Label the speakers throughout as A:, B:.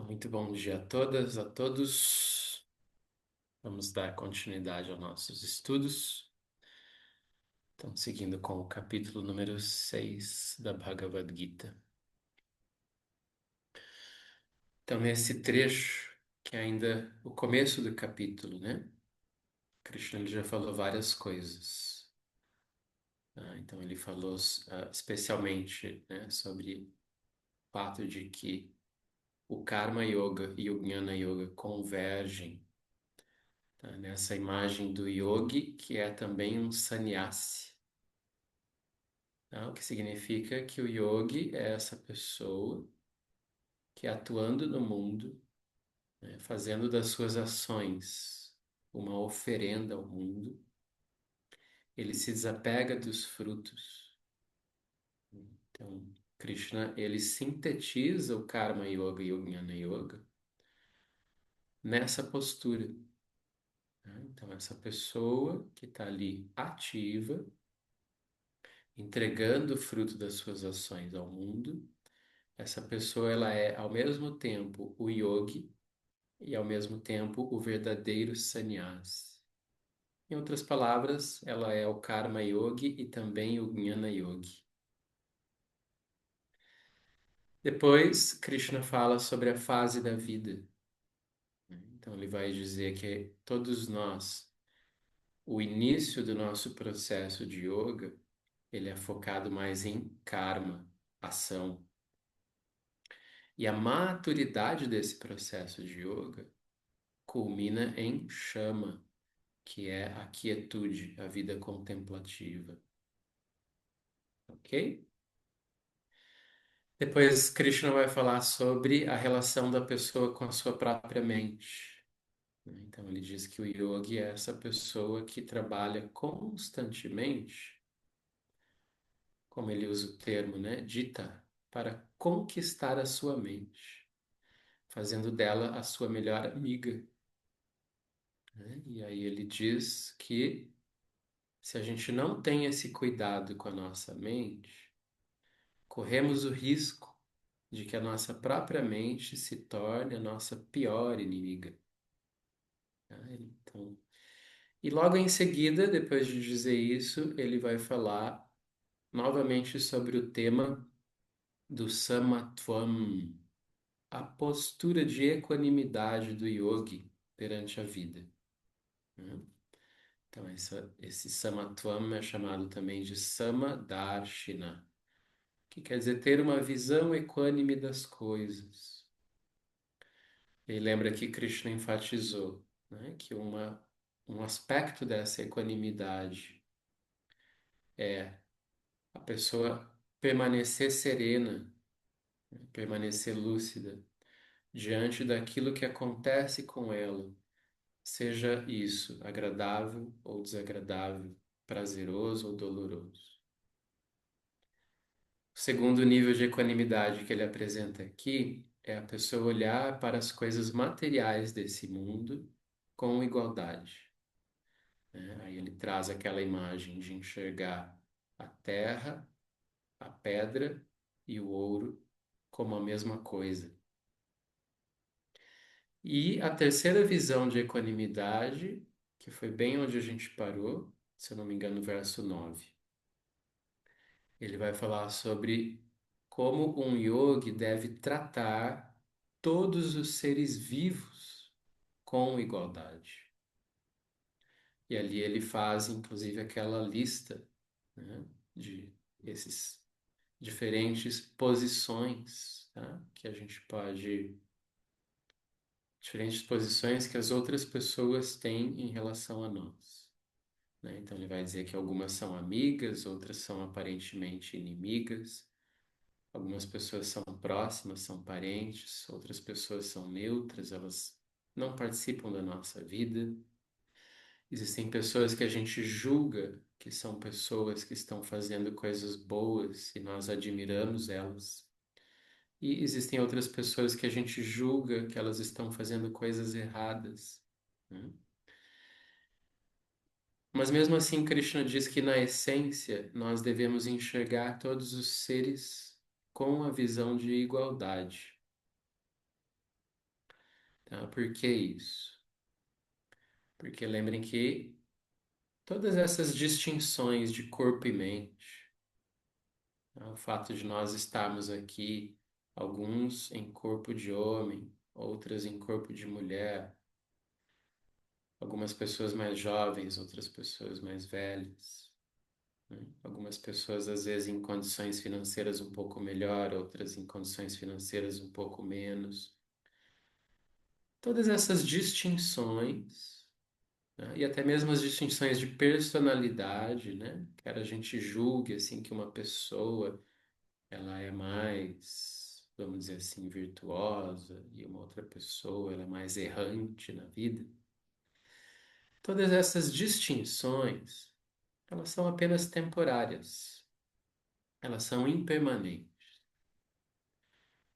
A: Muito bom dia a todas, a todos. Vamos dar continuidade aos nossos estudos. Estamos seguindo com o capítulo número 6 da Bhagavad Gita. Então, nesse trecho, que é ainda o começo do capítulo, né? Krishna ele já falou várias coisas. Então, ele falou especialmente, né, sobre o fato de que o Karma Yoga e o Jnana Yoga convergem, tá? Nessa imagem do yogi, que é também um sannyasi. Tá? O que significa que o yogi é essa pessoa que atuando no mundo, né, fazendo das suas ações uma oferenda ao mundo, ele se desapega dos frutos. Então, Krishna, ele sintetiza o Karma Yoga e o Jnana Yoga nessa postura. Né? Então, essa pessoa que está ali ativa, entregando o fruto das suas ações ao mundo, essa pessoa ela é ao mesmo tempo o yogi e ao mesmo tempo o verdadeiro sannyasi. Em outras palavras, ela é o Karma Yogi e também o Jnana Yogi. Depois, Krishna fala sobre a fase da vida. Então, ele vai dizer que todos nós, o início do nosso processo de yoga, ele é focado mais em karma, ação. E a maturidade desse processo de yoga culmina em chama, que é a quietude, a vida contemplativa. Ok? Depois, Krishna vai falar sobre a relação da pessoa com a sua própria mente. Então, ele diz que o yogi é essa pessoa que trabalha constantemente, como ele usa o termo, né, dita, para conquistar a sua mente, fazendo dela a sua melhor amiga. Né? E aí ele diz que se a gente não tem esse cuidado com a nossa mente, corremos o risco de que a nossa própria mente se torne a nossa pior inimiga. Tá? Então, e logo em seguida, depois de dizer isso, ele vai falar novamente sobre o tema do samatvam, a postura de equanimidade do yogi perante a vida. Né? Então, esse samatvam é chamado também de samadarshina, que quer dizer ter uma visão equânime das coisas. E lembra que Krishna enfatizou, né, que um aspecto dessa equanimidade é a pessoa permanecer serena, né, permanecer lúcida diante daquilo que acontece com ela, seja isso agradável ou desagradável, prazeroso ou doloroso. O segundo nível de equanimidade que ele apresenta aqui é a pessoa olhar para as coisas materiais desse mundo com igualdade. Né? Aí ele traz aquela imagem de enxergar a terra, a pedra e o ouro como a mesma coisa. E a terceira visão de equanimidade, que foi bem onde a gente parou, se eu não me engano, no verso 9. Ele vai falar sobre como um yogi deve tratar todos os seres vivos com igualdade. E ali ele faz, inclusive, aquela lista, né, de esses diferentes posições, tá? Que a gente pode, diferentes posições que as outras pessoas têm em relação a nós. Né? Então ele vai dizer que algumas são amigas, outras são aparentemente inimigas. Algumas pessoas são próximas, são parentes, outras pessoas são neutras, elas não participam da nossa vida. Existem pessoas que a gente julga que são pessoas que estão fazendo coisas boas e nós admiramos elas. E existem outras pessoas que a gente julga que elas estão fazendo coisas erradas, né? Mas mesmo assim, Krishna diz que na essência nós devemos enxergar todos os seres com a visão de igualdade. Tá? Por que isso? Porque lembrem que todas essas distinções de corpo e mente, tá? O fato de nós estarmos aqui, alguns em corpo de homem, outras em corpo de mulher, algumas pessoas mais jovens, outras pessoas mais velhas, né? Algumas pessoas, às vezes, em condições financeiras um pouco melhor, outras em condições financeiras um pouco menos. Todas essas distinções, né? E até mesmo as distinções de personalidade, né? Quer a gente julgue assim que uma pessoa ela é mais, vamos dizer assim, virtuosa e uma outra pessoa ela é mais errante na vida. Todas essas distinções, elas são apenas temporárias, elas são impermanentes.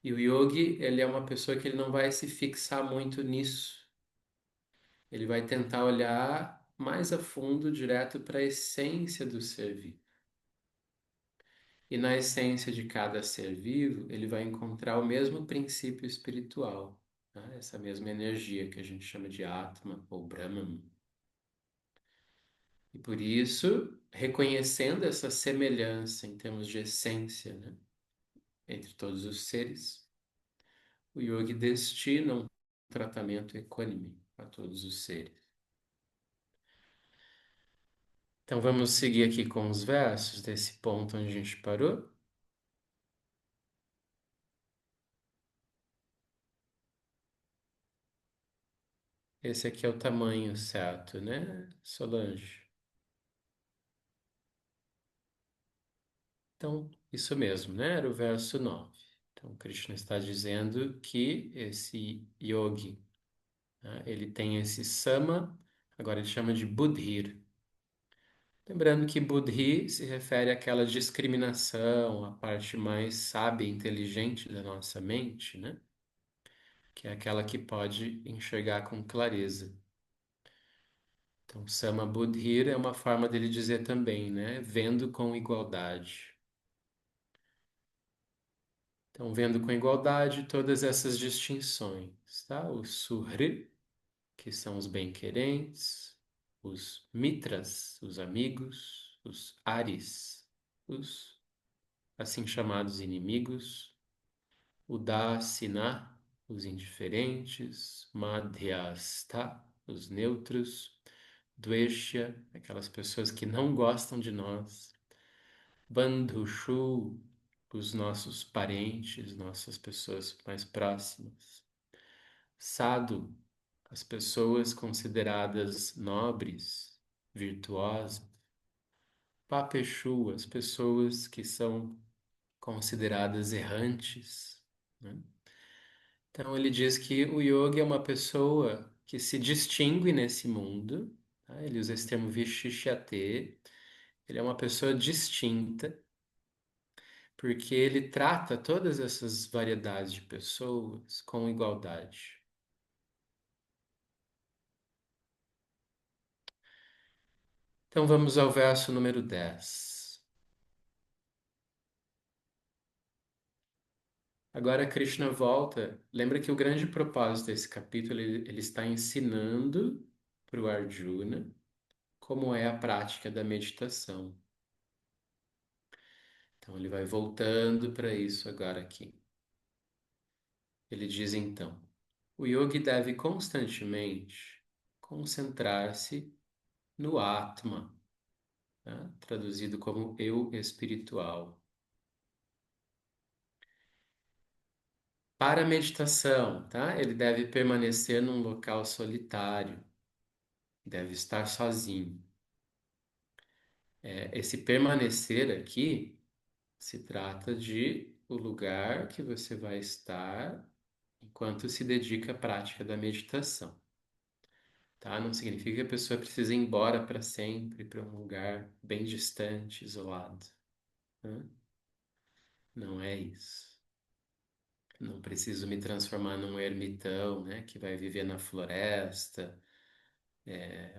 A: E o yogi, ele é uma pessoa que ele não vai se fixar muito nisso. Ele vai tentar olhar mais a fundo, direto para a essência do ser vivo. E na essência de cada ser vivo, ele vai encontrar o mesmo princípio espiritual, né? Essa mesma energia que a gente chama de Atma ou Brahman. E por isso, reconhecendo essa semelhança em termos de essência, né, entre todos os seres, o yogi destina um tratamento equânime a todos os seres. Então vamos seguir aqui com os versos desse ponto onde a gente parou. Esse aqui é o tamanho certo, né, Solange? Então, isso mesmo, né? Era o verso 9. Então, Krishna está dizendo que esse yogi, né, ele tem esse sama, agora ele chama de buddhir. Lembrando que buddhi se refere àquela discriminação, a parte mais sábia e inteligente da nossa mente, né? Que é aquela que pode enxergar com clareza. Então, sama buddhir é uma forma dele dizer também, né? Vendo com igualdade. Então, vendo com igualdade todas essas distinções, tá? Os Suhri, que são os bem-querentes, os Mitras, os amigos, os Aris, os assim chamados inimigos, o Dasina, os indiferentes, Madhyastha, os neutros, Dveshya, aquelas pessoas que não gostam de nós, Bandhushu, os nossos parentes, nossas pessoas mais próximas. Sadhu, as pessoas consideradas nobres, virtuosas. Papeshu, as pessoas que são consideradas errantes, né? Então ele diz que o yogi é uma pessoa que se distingue nesse mundo, tá? Ele usa esse termo vishishyate. Ele é uma pessoa distinta porque ele trata todas essas variedades de pessoas com igualdade. Então vamos ao verso número 10. Agora Krishna volta. Lembra que o grande propósito desse capítulo ele está ensinando para o Arjuna como é a prática da meditação. Então ele vai voltando para isso agora aqui. Ele diz então: o yogi deve constantemente concentrar-se no Atma, tá? Traduzido como eu espiritual. Para a meditação, tá? Ele deve permanecer num local solitário, deve estar sozinho. Esse permanecer aqui se trata de o lugar que você vai estar enquanto se dedica à prática da meditação, tá? Não significa que a pessoa precisa ir embora para sempre, para um lugar bem distante, isolado, né? Não é isso. Não preciso me transformar num ermitão, né, que vai viver na floresta,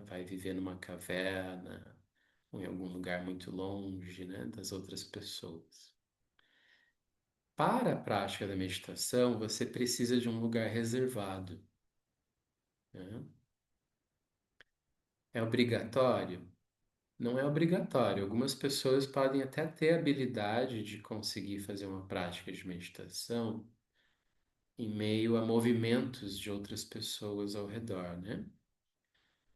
A: vai viver numa caverna, ou em algum lugar muito longe, né, das outras pessoas. Para a prática da meditação, você precisa de um lugar reservado. Né? É obrigatório? Não é obrigatório. Algumas pessoas podem até ter a habilidade de conseguir fazer uma prática de meditação em meio a movimentos de outras pessoas ao redor, né?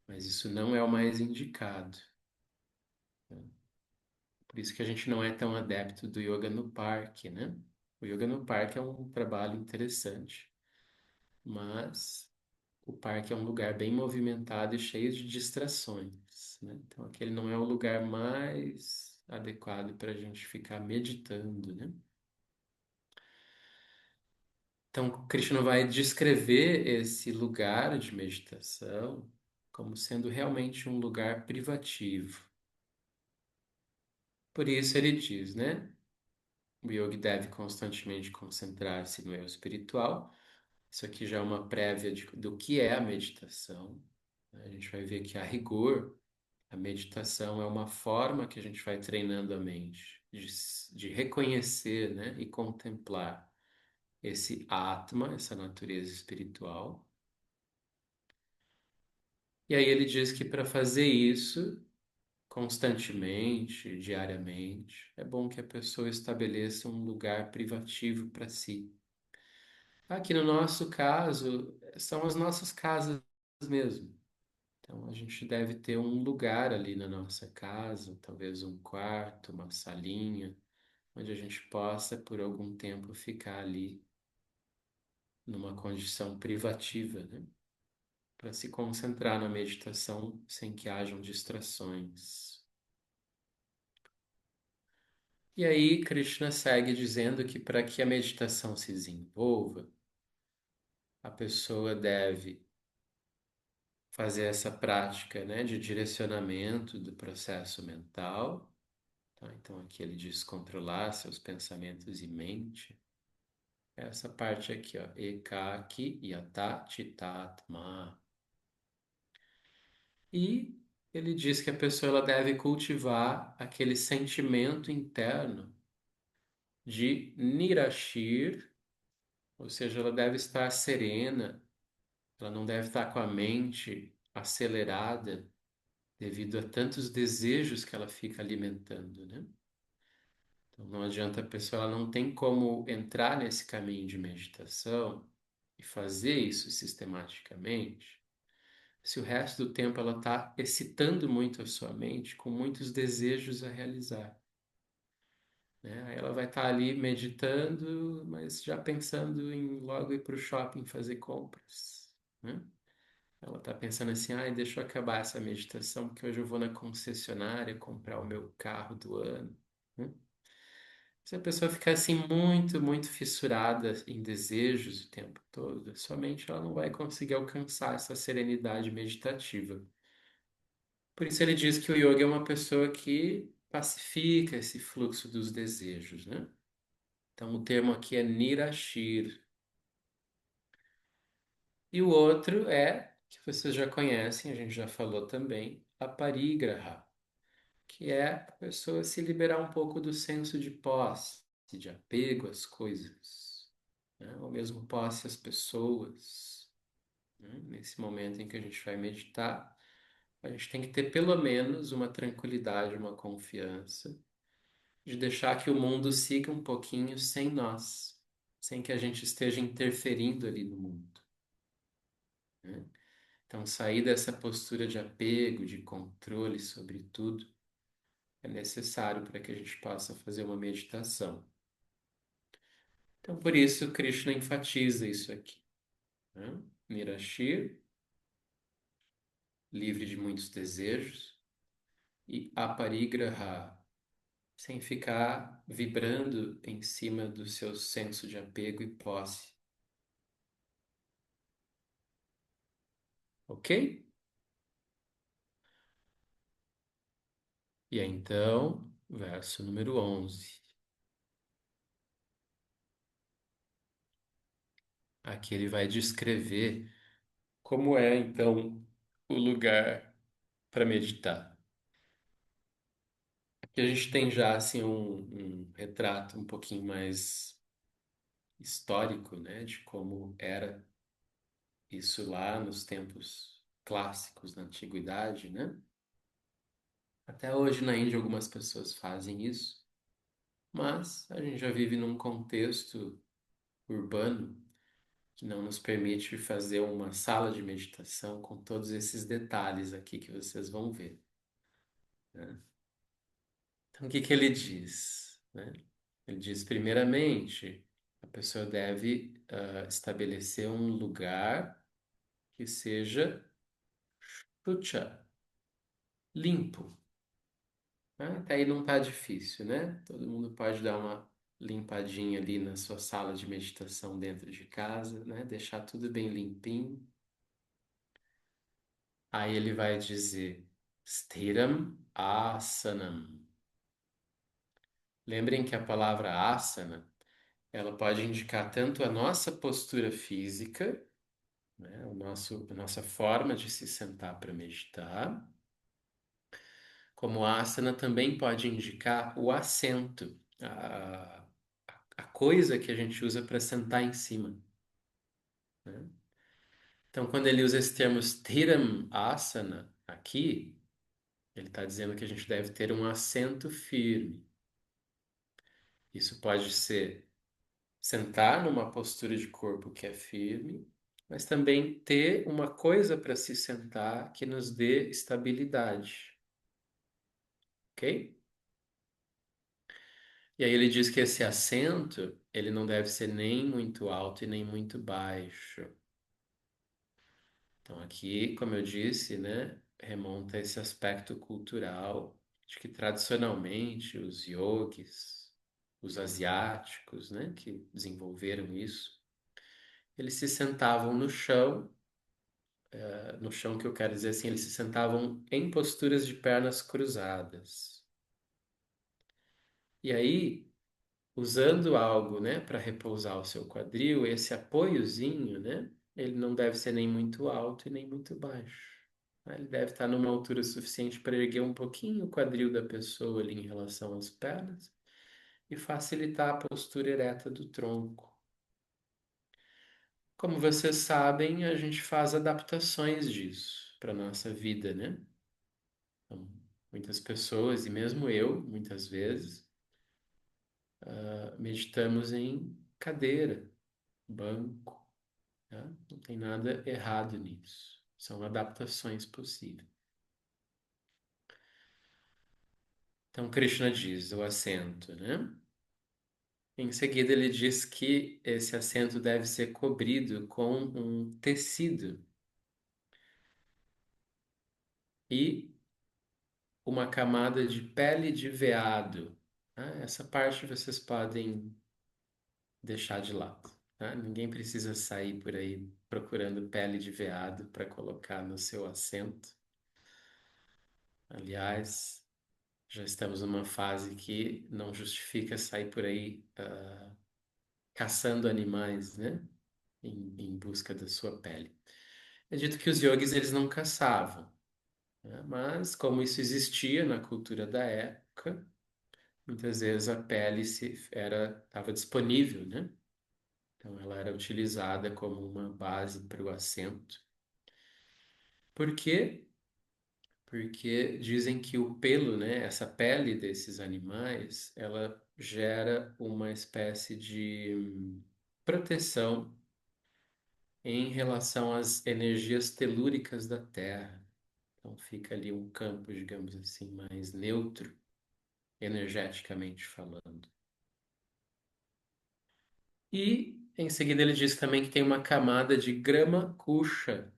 A: Mas isso não é o mais indicado. Por isso que a gente não é tão adepto do yoga no parque, né? O yoga no parque é um trabalho interessante, mas o parque é um lugar bem movimentado e cheio de distrações, né? Então, aquele não é o lugar mais adequado para a gente ficar meditando, né? Então, Krishna vai descrever esse lugar de meditação como sendo realmente um lugar privativo. Por isso ele diz, né? O yogi deve constantemente concentrar-se no eu espiritual. Isso aqui já é uma prévia do que é a meditação, né? A gente vai ver que, a rigor, a meditação é uma forma que a gente vai treinando a mente de reconhecer, né, e contemplar esse Atma, essa natureza espiritual. E aí ele diz que para fazer isso constantemente, diariamente, é bom que a pessoa estabeleça um lugar privativo para si. Aqui no nosso caso, são as nossas casas mesmo. Então, a gente deve ter um lugar ali na nossa casa, talvez um quarto, uma salinha, onde a gente possa, por algum tempo, ficar ali numa condição privativa, né? Para se concentrar na meditação sem que hajam distrações. E aí, Krishna segue dizendo que para que a meditação se desenvolva, a pessoa deve fazer essa prática, né, de direcionamento do processo mental. Tá? Então, aqui ele diz controlar seus pensamentos e mente. Essa parte aqui, ó, ekaki yata chitatma. E ele diz que a pessoa ela deve cultivar aquele sentimento interno de nirashir, ou seja, ela deve estar serena, ela não deve estar com a mente acelerada devido a tantos desejos que ela fica alimentando, né? Então não adianta a pessoa, ela não tem como entrar nesse caminho de meditação e fazer isso sistematicamente, se o resto do tempo ela está excitando muito a sua mente com muitos desejos a realizar, né? Aí ela vai estar ali meditando, mas já pensando em logo ir para o shopping fazer compras, né? Ela está pensando assim, ai, deixa eu acabar essa meditação, porque hoje eu vou na concessionária comprar o meu carro do ano, né? Se a pessoa ficar assim muito fissurada em desejos o tempo todo, somente ela não vai conseguir alcançar essa serenidade meditativa. Por isso ele diz que o yoga é uma pessoa que pacifica esse fluxo dos desejos, né? Então o termo aqui é nirashir. E o outro é, que vocês já conhecem, a gente já falou também, a parigraha, que é a pessoa se liberar um pouco do senso de posse, de apego às coisas, né? Ou mesmo posse às pessoas, né? Nesse momento em que a gente vai meditar, a gente tem que ter pelo menos uma tranquilidade, uma confiança, de deixar que o mundo siga um pouquinho sem nós, sem que a gente esteja interferindo ali no mundo, né? Então, sair dessa postura de apego, de controle sobre tudo, é necessário para que a gente possa fazer uma meditação. Então, por isso, Krishna enfatiza isso aqui, né? Nirashir, livre de muitos desejos, e aparigraha, sem ficar vibrando em cima do seu senso de apego e posse. Ok? E aí, então, verso número 11. Aqui ele vai descrever como é, então, o lugar para meditar. Aqui a gente tem já, assim, um retrato um pouquinho mais histórico, né, de como era isso lá nos tempos clássicos, na antiguidade, né? Até hoje na Índia algumas pessoas fazem isso, mas a gente já vive num contexto urbano que não nos permite fazer uma sala de meditação com todos esses detalhes aqui que vocês vão ver, né? Então, o que que ele diz, né? Ele diz, primeiramente, a pessoa deve estabelecer um lugar que seja sucha, limpo, né? Até aí não tá difícil, né? Todo mundo pode dar uma limpadinha ali na sua sala de meditação dentro de casa, né? Deixar tudo bem limpinho. Aí ele vai dizer Sthiram Asanam. Lembrem que a palavra asana, ela pode indicar tanto a nossa postura física, né, a nossa forma de se sentar para meditar, como asana também pode indicar o assento, a coisa que a gente usa para sentar em cima, né? Então, quando ele usa esse termo Sthiram Asana aqui, ele está dizendo que a gente deve ter um assento firme. Isso pode ser sentar numa postura de corpo que é firme, mas também ter uma coisa para se sentar que nos dê estabilidade, ok? E aí ele diz que esse assento, ele não deve ser nem muito alto e nem muito baixo. Então aqui, como eu disse, né, remonta a esse aspecto cultural de que tradicionalmente os yogis, os asiáticos, né, que desenvolveram isso, eles se sentavam no chão, no chão que eu quero dizer assim, eles se sentavam em posturas de pernas cruzadas. E aí, usando algo, né, para repousar o seu quadril, esse apoiozinho, né, ele não deve ser nem muito alto e nem muito baixo, né? Ele deve estar numa altura suficiente para erguer um pouquinho o quadril da pessoa ali em relação às pernas e facilitar a postura ereta do tronco. Como vocês sabem, a gente faz adaptações disso para nossa vida, né? Então, muitas pessoas, e mesmo eu, muitas vezes, meditamos em cadeira, banco, tá? Não tem nada errado nisso. São adaptações possíveis. Então, Krishna diz o assento, né? Em seguida, ele diz que esse assento deve ser cobrido com um tecido e uma camada de pele de veado, tá? Essa parte vocês podem deixar de lado, tá? Ninguém precisa sair por aí procurando pele de veado para colocar no seu assento. Aliás, já estamos numa fase que não justifica sair por aí caçando animais, né? Em busca da sua pele. É dito que os yogis eles não caçavam, né? Mas como isso existia na cultura da época, muitas vezes a pele estava disponível, né? Então ela era utilizada como uma base para o assento. Por quê? Porque dizem que o pelo, né, essa pele desses animais, ela gera uma espécie de proteção em relação às energias telúricas da Terra. Então fica ali um campo, digamos assim, mais neutro, energeticamente falando. E em seguida ele diz também que tem uma camada de grama kuxa,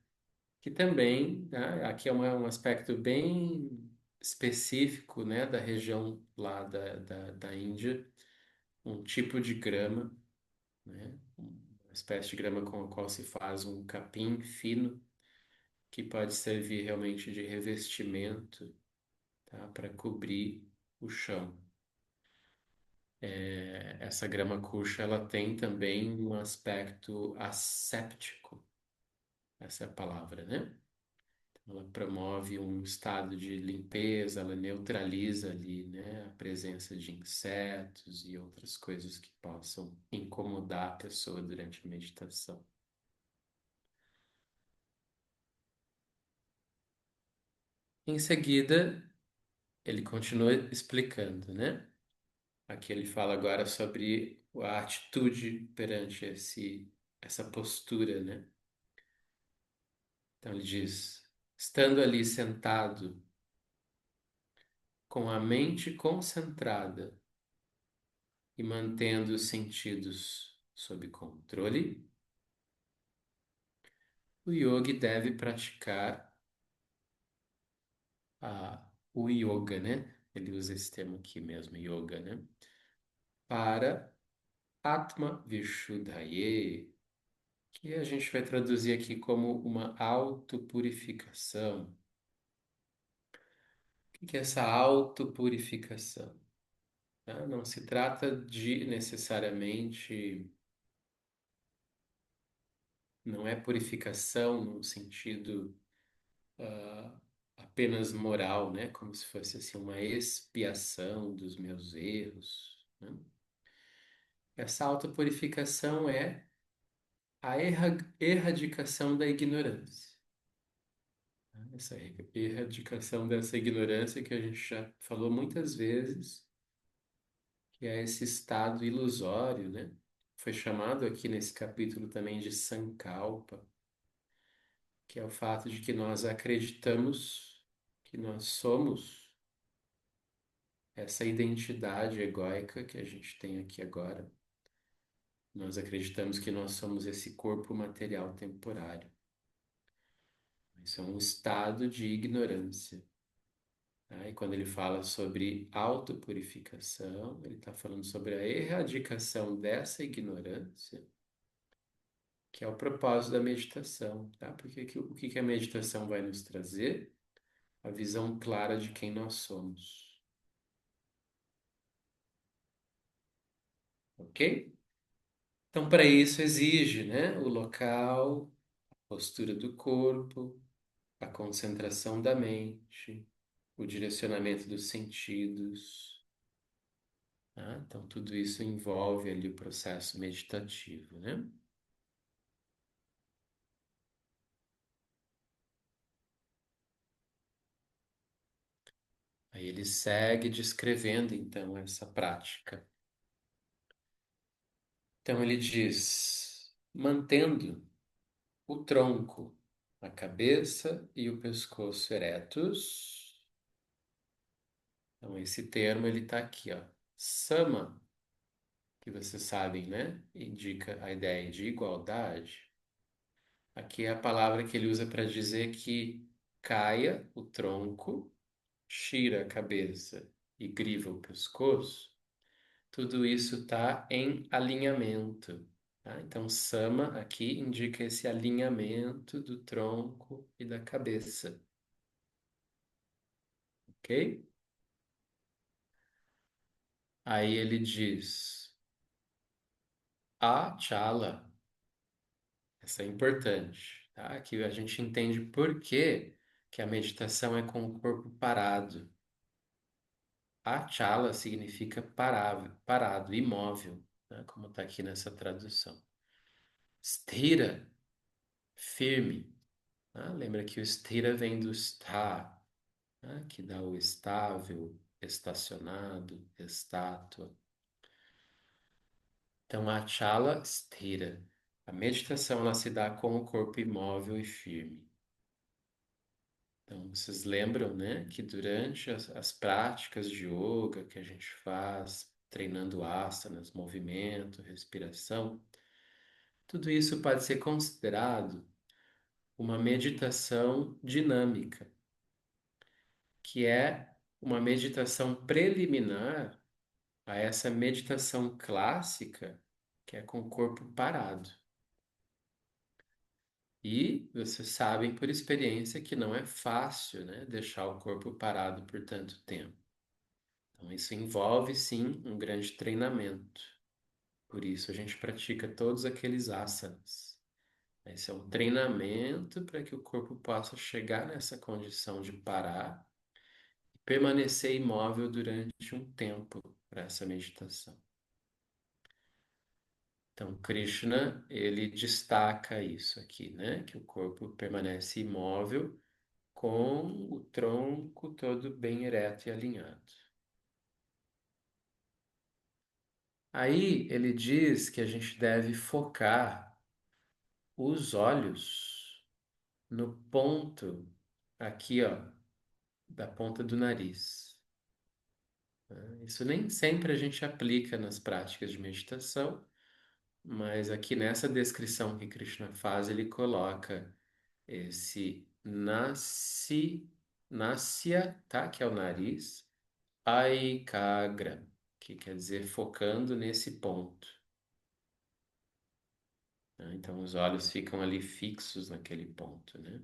A: que também, né, aqui é um aspecto bem específico, né, da região lá da Índia, um tipo de grama, né, uma espécie de grama com a qual se faz um capim fino, que pode servir realmente de revestimento, tá, para cobrir o chão. Essa grama kuxa, ela tem também um aspecto asséptico, essa é a palavra, né? Ela promove um estado de limpeza, ela neutraliza ali, né, a presença de insetos e outras coisas que possam incomodar a pessoa durante a meditação. Em seguida, ele continua explicando, né? Aqui ele fala agora sobre a atitude perante essa postura, né? Então ele diz: estando ali sentado, com a mente concentrada e mantendo os sentidos sob controle, o yogi deve praticar o yoga, né? Ele usa esse termo aqui mesmo, yoga, né? Para Atma Vishuddhaye, que a gente vai traduzir aqui como uma autopurificação. O que é essa autopurificação? Tá? Não se trata de necessariamente, não é purificação no sentido apenas moral, né? Como se fosse assim uma expiação dos meus erros, né? Essa autopurificação é a erradicação da ignorância. Né? Essa erradicação dessa ignorância que a gente já falou muitas vezes, que é esse estado ilusório, né? Foi chamado aqui nesse capítulo também de Sankalpa, que é o fato de que nós acreditamos que nós somos essa identidade egóica que a gente tem aqui agora. Nós acreditamos que nós somos esse corpo material temporário. Isso é um estado de ignorância. Tá? E quando ele fala sobre autopurificação, ele está falando sobre a erradicação dessa ignorância, que é o propósito da meditação. Tá? Porque o que que a meditação vai nos trazer? A visão clara de quem nós somos. Ok? Então, para isso exige, né, o local, a postura do corpo, a concentração da mente, o direcionamento dos sentidos. Tá? Então, tudo isso envolve ali o processo meditativo, né? Aí ele segue descrevendo, então, essa prática. Então, ele diz: mantendo o tronco, a cabeça e o pescoço eretos. Então, esse termo ele está aqui, ó. Sama, que vocês sabem, né? Indica a ideia de igualdade. Aqui é a palavra que ele usa para dizer que caia o tronco, shira a cabeça e griva o pescoço. Tudo isso está em alinhamento. Tá? Então, sama aqui indica esse alinhamento do tronco e da cabeça. Ok? Aí ele diz: a chala. Essa é importante, tá? Que a gente entende por que a meditação é com o corpo parado. Achala significa parável, parado, imóvel, né? Como está aqui nessa tradução. Sthira, firme. Né? Lembra que o sthira vem do sta, né? Que dá o estável, estacionado, estátua. Então, a achala sthira. A meditação ela se dá com o corpo imóvel e firme. Então, vocês lembram, né, que durante as práticas de yoga que a gente faz, treinando asanas, movimento, respiração, tudo isso pode ser considerado uma meditação dinâmica, que é uma meditação preliminar a essa meditação clássica, que é com o corpo parado. E vocês sabem por experiência que não é fácil, né, deixar o corpo parado por tanto tempo. Então, isso envolve, sim, um grande treinamento. Por isso, a gente pratica todos aqueles asanas. Esse é um treinamento para que o corpo possa chegar nessa condição de parar e permanecer imóvel durante um tempo para essa meditação. Então, Krishna, ele destaca isso aqui, né? Que o corpo permanece imóvel com o tronco todo bem ereto e alinhado. Aí ele diz que a gente deve focar os olhos no ponto aqui, ó, da ponta do nariz. Isso nem sempre a gente aplica nas práticas de meditação, mas aqui nessa descrição que Krishna faz, ele coloca esse nasya, tá? Que é o nariz, aikagra, que quer dizer focando nesse ponto, né? Então os olhos ficam ali fixos naquele ponto, né?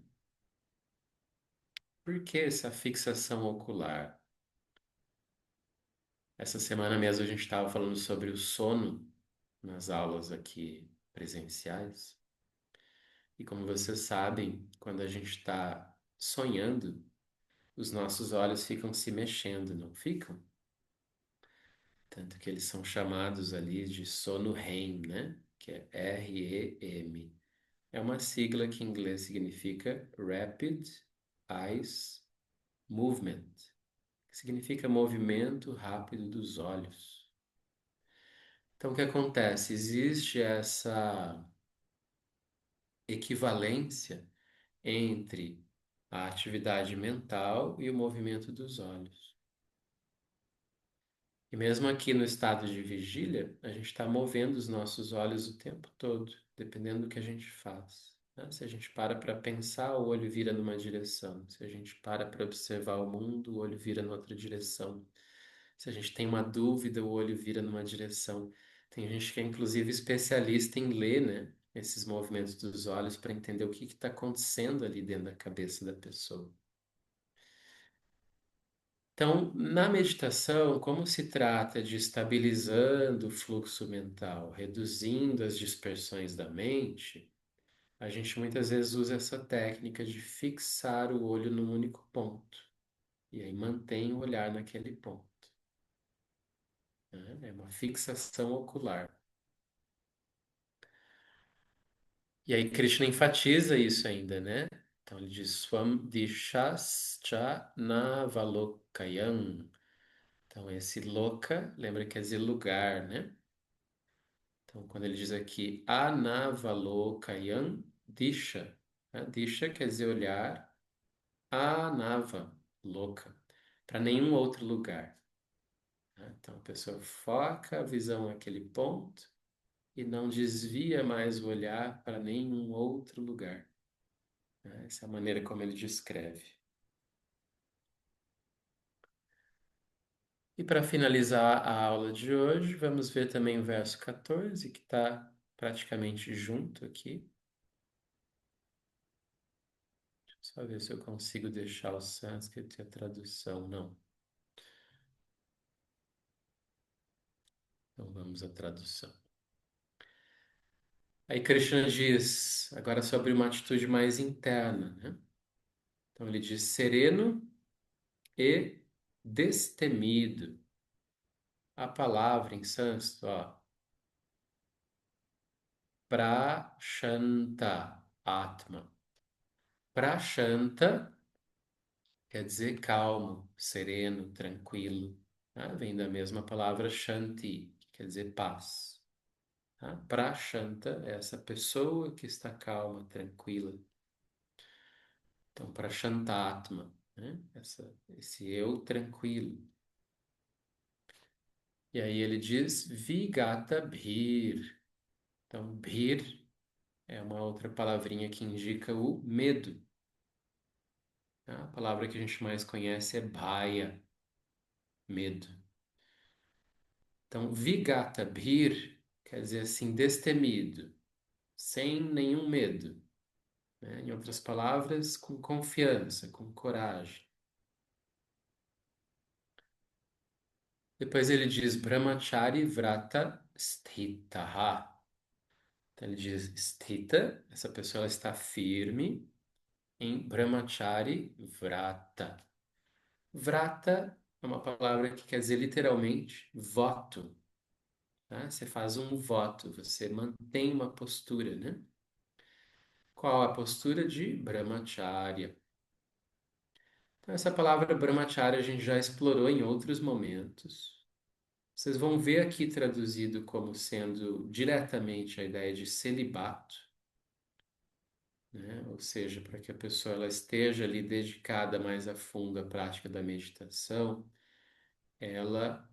A: Por que essa fixação ocular? Essa semana mesmo a gente estava falando sobre o sono nas aulas aqui presenciais. E como vocês sabem, quando a gente está sonhando, os nossos olhos ficam se mexendo, não ficam? Tanto que eles são chamados ali de sono REM, né? Que é REM. É uma sigla que em inglês significa Rapid Eyes Movement, que significa movimento rápido dos olhos. Então, o que acontece? Existe essa equivalência entre a atividade mental e o movimento dos olhos. E mesmo aqui no estado de vigília, a gente está movendo os nossos olhos o tempo todo, dependendo do que a gente faz, né? Se a gente para pensar, o olho vira numa direção. Se a gente para observar o mundo, o olho vira noutra direção. Se a gente tem uma dúvida, o olho vira numa direção. Tem gente que é inclusive especialista em ler, né, esses movimentos dos olhos para entender o que está acontecendo ali dentro da cabeça da pessoa. Então, na meditação, como se trata de estabilizando o fluxo mental, reduzindo as dispersões da mente, a gente muitas vezes usa essa técnica de fixar o olho num único ponto. E aí mantém o olhar naquele ponto, né? É uma fixação ocular. E aí Krishna enfatiza isso ainda, né? Então ele diz Swam Dishascha Navalokayam. Então esse loka, lembra que quer dizer lugar, né? Então quando ele diz aqui Anavalokayam Disha, né? Disha quer dizer olhar, Anava, louca, para nenhum outro lugar, né? Então a pessoa foca a visão naquele ponto e não desvia mais o olhar para nenhum outro lugar, né? Essa é a maneira como ele descreve. E para finalizar a aula de hoje, vamos ver também o verso 14, que está praticamente junto aqui. Deixa eu só ver se eu consigo deixar o sânscrito e a tradução. Não. Então vamos à tradução. Aí Krishna diz agora sobre uma atitude mais interna, né? Então ele diz sereno e destemido. A palavra em sânscrito, ó, prashanta, atma. Prashanta quer dizer calmo, sereno, tranquilo, tá? Vem da mesma palavra shanti, que quer dizer paz, tá? Prashanta é essa pessoa que está calma, tranquila. Então, Prashantatma, né? Esse eu tranquilo. E aí ele diz Vigata Bhir. Então, Bhir é uma outra palavrinha que indica o medo, tá? A palavra que a gente mais conhece é Bhaya, medo. Então, Vigata Bhir quer dizer assim, destemido, sem nenhum medo, né? Em outras palavras, com confiança, com coragem. Depois ele diz Brahmachari Vrata Sthitaha. Então ele diz Sthita, essa pessoa ela está firme em Brahmachari Vrata. Vrata é uma palavra que quer dizer literalmente voto, tá? Você faz um voto, você mantém uma postura, né? Qual a postura de Brahmacharya? Então, essa palavra brahmacharya a gente já explorou em outros momentos. Vocês vão ver aqui traduzido como sendo diretamente a ideia de celibato, né? Ou seja, para que a pessoa ela esteja ali dedicada mais a fundo à prática da meditação, ela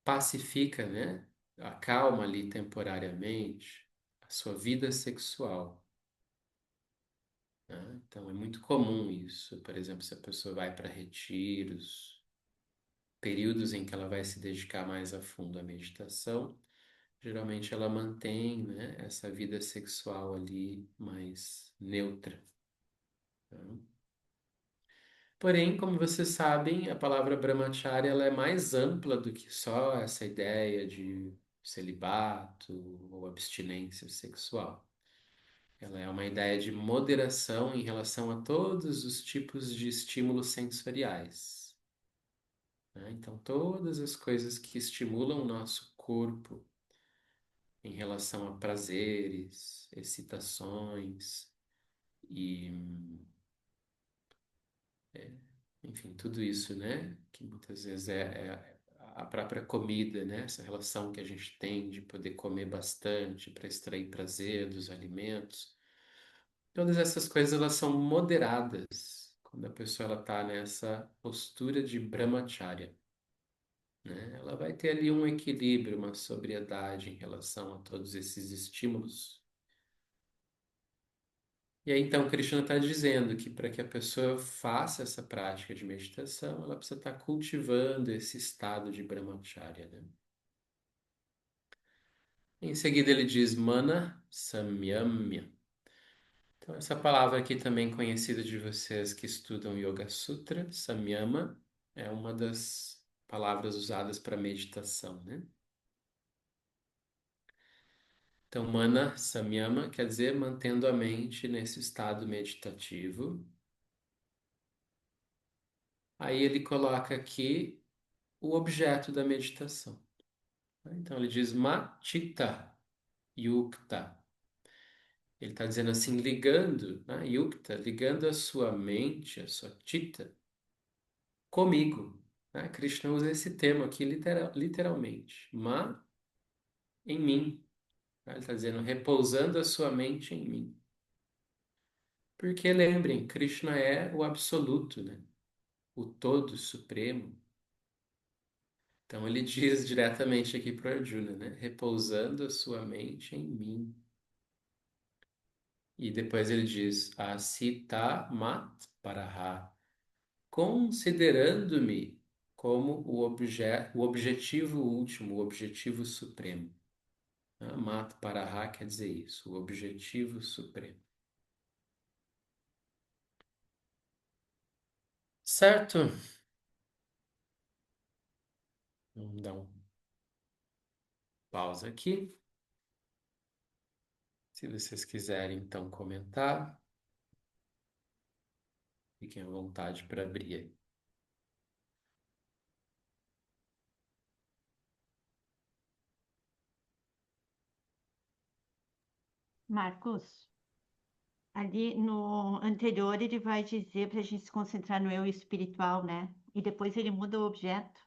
A: pacifica, né? Acalma ali temporariamente a sua vida sexual, né? Então é muito comum isso. Por exemplo, se a pessoa vai para retiros, períodos em que ela vai se dedicar mais a fundo à meditação, geralmente ela mantém, né, essa vida sexual ali mais neutra, tá? Porém, como vocês sabem, a palavra brahmacharya ela é mais ampla do que só essa ideia de celibato ou abstinência sexual. Ela é uma ideia de moderação em relação a todos os tipos de estímulos sensoriais, né? Então, todas as coisas que estimulam o nosso corpo em relação a prazeres, excitações e, enfim, tudo isso, né? Que muitas vezes é a própria comida, né? Essa relação que a gente tem de poder comer bastante para extrair prazer dos alimentos. Todas essas coisas elas são moderadas quando a pessoa ela está nessa postura de brahmacharya, né? Ela vai ter ali um equilíbrio, uma sobriedade em relação a todos esses estímulos. E aí então Krishna está dizendo que para que a pessoa faça essa prática de meditação, ela precisa estar cultivando esse estado de brahmacharya, né? Em seguida ele diz mana samyamya. Então, essa palavra aqui também conhecida de vocês que estudam Yoga Sutra, samyama, é uma das palavras usadas para meditação, né? Então, mana samyama quer dizer mantendo a mente nesse estado meditativo. Aí ele coloca aqui o objeto da meditação, né? Então, ele diz matita yukta. Ele está dizendo assim, ligando, né? Yukta, ligando a sua mente, a sua chitta, comigo, né? Krishna usa esse termo aqui literalmente, em mim, né? Ele está dizendo repousando a sua mente em mim. Porque lembrem, Krishna é o absoluto, né? O todo supremo. Então ele diz diretamente aqui para Arjuna, né? Repousando a sua mente em mim. E depois ele diz, Asita Mat Paraha, considerando-me como o objetivo último, o objetivo supremo. Mat Paraha quer dizer isso, o objetivo supremo. Certo? Vamos dar um pausa aqui. Se vocês quiserem então comentar, fiquem à vontade para abrir aí.
B: Marcos, ali no anterior ele vai dizer para a gente se concentrar no eu espiritual, né? E depois ele muda o objeto.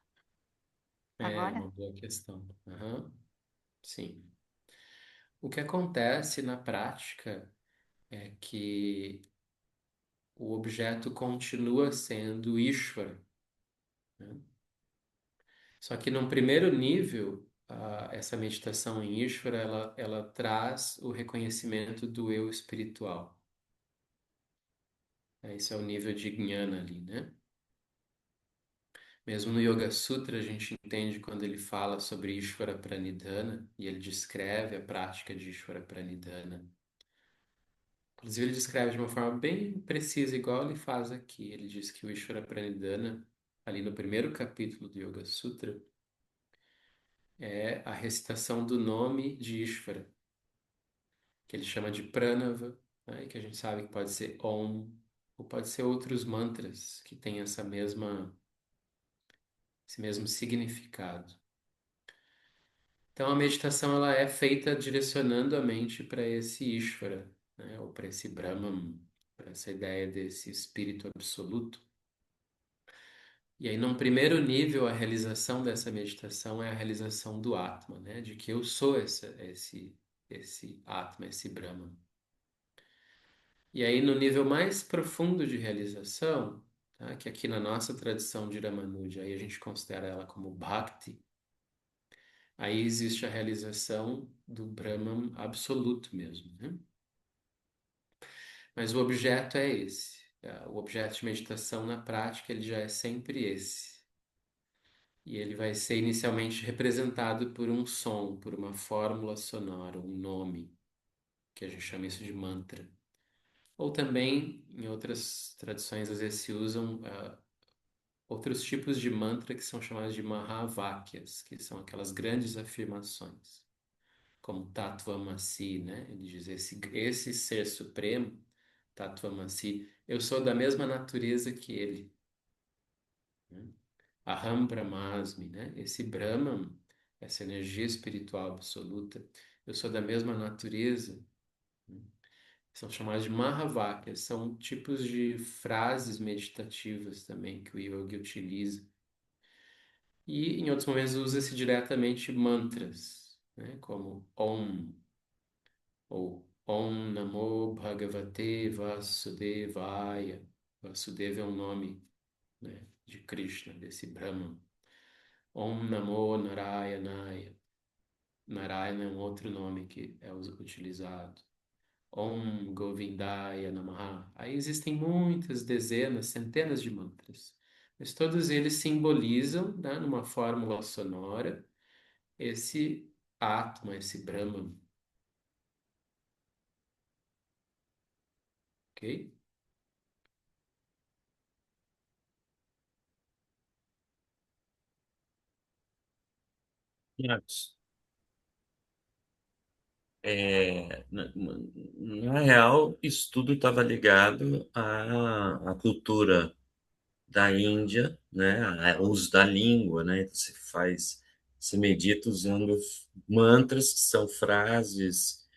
A: É
B: Agora?
A: uma boa questão. Aham, sim. O que acontece na prática é que o objeto continua sendo Ishvara, né? Só que num primeiro nível, essa meditação em Ishvara, ela traz o reconhecimento do eu espiritual. Esse é o nível de Jnana ali, né? Mesmo no Yoga Sutra, a gente entende quando ele fala sobre Ishvara Pranidhana e ele descreve a prática de Ishvara Pranidhana. Inclusive, ele descreve de uma forma bem precisa, igual ele faz aqui. Ele diz que o Ishvara Pranidhana, ali no primeiro capítulo do Yoga Sutra, é a recitação do nome de Ishvara, que ele chama de Pranava, né? E que a gente sabe que pode ser Om, ou pode ser outros mantras que têm esse mesmo significado. Então, a meditação ela é feita direcionando a mente para esse Ishvara, né? Ou para esse Brahman, essa ideia desse espírito absoluto. E aí, num primeiro nível, a realização dessa meditação é a realização do Atma, né? De que eu sou esse Atma, esse Brahman. E aí, no nível mais profundo de realização, tá? Que aqui na nossa tradição de Ramanuja, aí a gente considera ela como Bhakti, aí existe a realização do Brahman absoluto mesmo, né? Mas o objeto é esse. O objeto de meditação na prática, ele já é sempre esse. E ele vai ser inicialmente representado por um som, por uma fórmula sonora, um nome, que a gente chama isso de mantra. Ou também, em outras tradições, às vezes se usam outros tipos de mantra que são chamados de Mahavakyas, que são aquelas grandes afirmações, como Tattvamasi, né? Ele diz, esse ser supremo, Tattvamasi, eu sou da mesma natureza que ele, né? Aham Brahmasmi, né? Esse Brahman, essa energia espiritual absoluta, eu sou da mesma natureza, né? São chamados de Mahavakyas, são tipos de frases meditativas também que o yogi utiliza. E em outros momentos usa-se diretamente mantras, né? Como Om, ou Om Namo Bhagavate Vasudevaya. Vasudeva é um nome, né, de Krishna, desse Brahman. Om Namo Narayanaya. Narayana é um outro nome que é utilizado. Om Govindaya Namaha. Aí existem muitas dezenas, centenas de mantras, mas todos eles simbolizam, né, numa fórmula sonora, esse Atma, esse Brahman, ok?
C: Marcos, na real, isso tudo estava ligado à cultura da Índia, né? Ao uso da língua, né? Se medita usando mantras, que são frases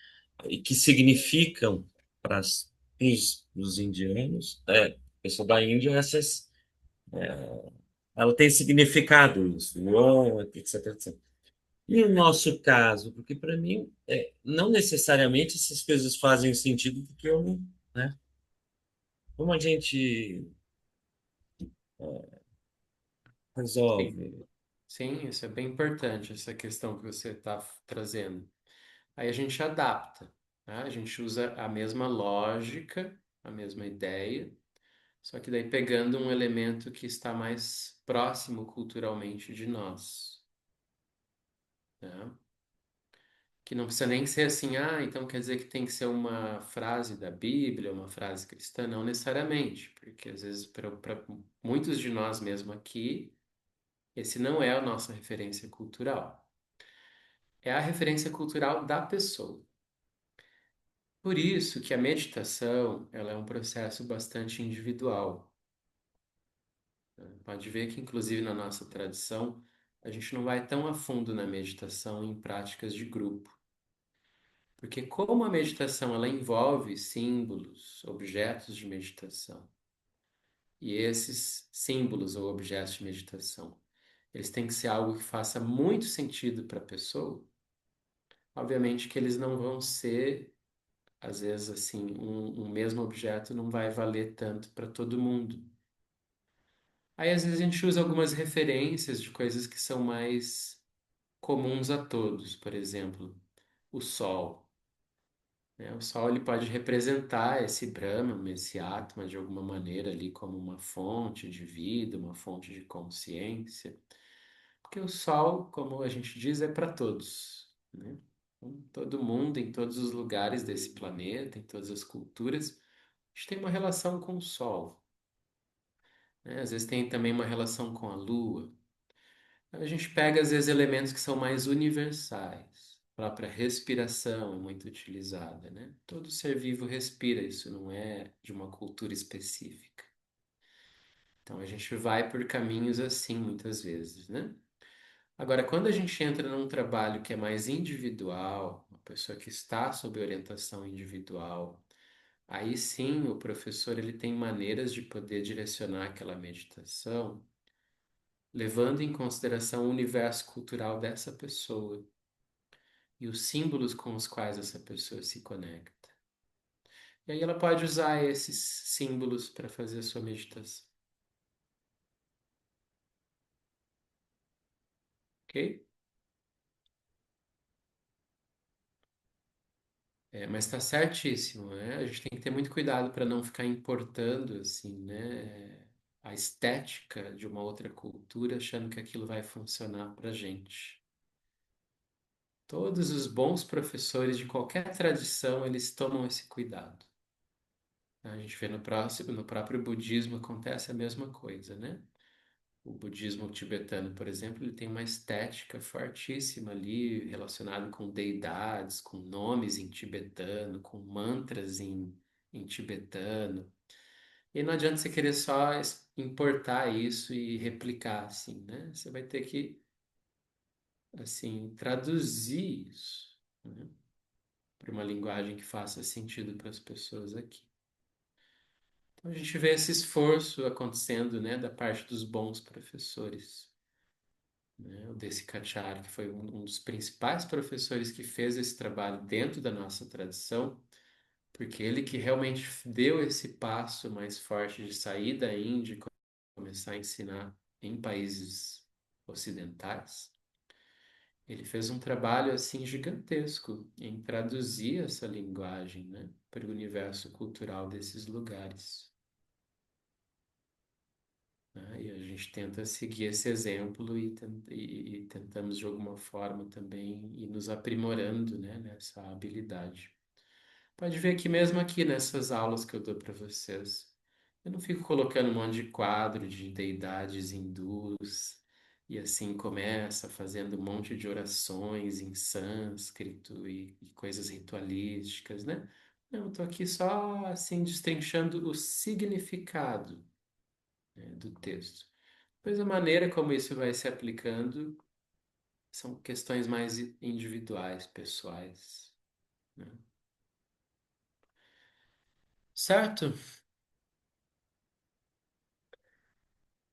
C: e que significam para os indianos, o pessoal da Índia, ela tem significado isso, etc, etc. E no nosso caso, porque para mim, não necessariamente essas coisas fazem sentido, porque eu não, né? Como a gente
A: Sim,
C: resolve?
A: sim, isso é bem importante, essa questão que você está trazendo. Aí a gente adapta, né? A gente usa a mesma lógica, a mesma ideia, só que daí pegando um elemento que está mais próximo culturalmente de nós, né? Que não precisa nem ser assim, então quer dizer que tem que ser uma frase da Bíblia, uma frase cristã, não necessariamente, porque às vezes para muitos de nós mesmo aqui, esse não é a nossa referência cultural. É a referência cultural da pessoa. Por isso que a meditação, ela é um processo bastante individual. Pode ver que, inclusive, na nossa tradição, a gente não vai tão a fundo na meditação em práticas de grupo. Porque como a meditação ela envolve símbolos, objetos de meditação, e esses símbolos ou objetos de meditação, eles têm que ser algo que faça muito sentido para a pessoa, obviamente que eles não vão ser, às vezes assim, um mesmo objeto não vai valer tanto para todo mundo. Aí às vezes a gente usa algumas referências de coisas que são mais comuns a todos, por exemplo, o sol, né? O sol ele pode representar esse Brahman, esse Atma de alguma maneira ali como uma fonte de vida, uma fonte de consciência, porque o sol, como a gente diz, é para todos, né? Então, todo mundo, em todos os lugares desse planeta, em todas as culturas, a gente tem uma relação com o sol, né? Às vezes tem também uma relação com a lua. A gente pega, às vezes, elementos que são mais universais. A própria respiração é muito utilizada, né? Todo ser vivo respira, isso não é de uma cultura específica. Então a gente vai por caminhos assim muitas vezes, né? Agora, quando a gente entra num trabalho que é mais individual, uma pessoa que está sob orientação individual, Aí sim, o professor ele tem maneiras de poder direcionar aquela meditação, levando em consideração o universo cultural dessa pessoa e os símbolos com os quais essa pessoa se conecta. E aí ela pode usar esses símbolos para fazer a sua meditação, ok? Mas está certíssimo, né? A gente tem que ter muito cuidado para não ficar importando, assim, né? A estética de uma outra cultura, achando que aquilo vai funcionar para gente. Todos os bons professores de qualquer tradição, eles tomam esse cuidado. A gente vê no próprio budismo acontece a mesma coisa, né? O budismo tibetano, por exemplo, ele tem uma estética fortíssima ali, relacionada com deidades, com nomes em tibetano, com mantras em tibetano. E não adianta você querer só importar isso e replicar assim, né? Você vai ter que, assim, traduzir isso, né, para uma linguagem que faça sentido para as pessoas aqui. Então a gente vê esse esforço acontecendo, né, da parte dos bons professores, né? O Desi Kachar, que foi um dos principais professores que fez esse trabalho dentro da nossa tradição, porque ele que realmente deu esse passo mais forte de sair da Índia e começar a ensinar em países ocidentais. Ele fez um trabalho assim gigantesco em traduzir essa linguagem, né, para o universo cultural desses lugares, né? E a gente tenta seguir esse exemplo e tentamos de alguma forma também ir nos aprimorando, né, nessa habilidade. Pode ver que mesmo aqui nessas aulas que eu dou para vocês, eu não fico colocando um monte de quadro de deidades hindus e assim começa fazendo um monte de orações em sânscrito e coisas ritualísticas, né? Não, estou aqui só assim destrinchando o significado, né, do texto. Pois a maneira como isso vai se aplicando são questões mais individuais, pessoais, né? Certo?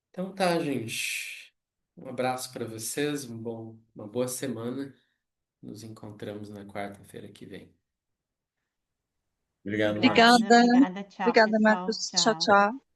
A: Então tá, gente. Um abraço para vocês, uma boa semana. Nos encontramos na quarta-feira que vem.
C: Obrigado, Marcos.
B: Obrigada,
D: Obrigada,
B: obrigada. Tchau,
D: obrigada,
B: pessoal.
D: Marcos. Tchau,
B: Tchau.
D: tchau.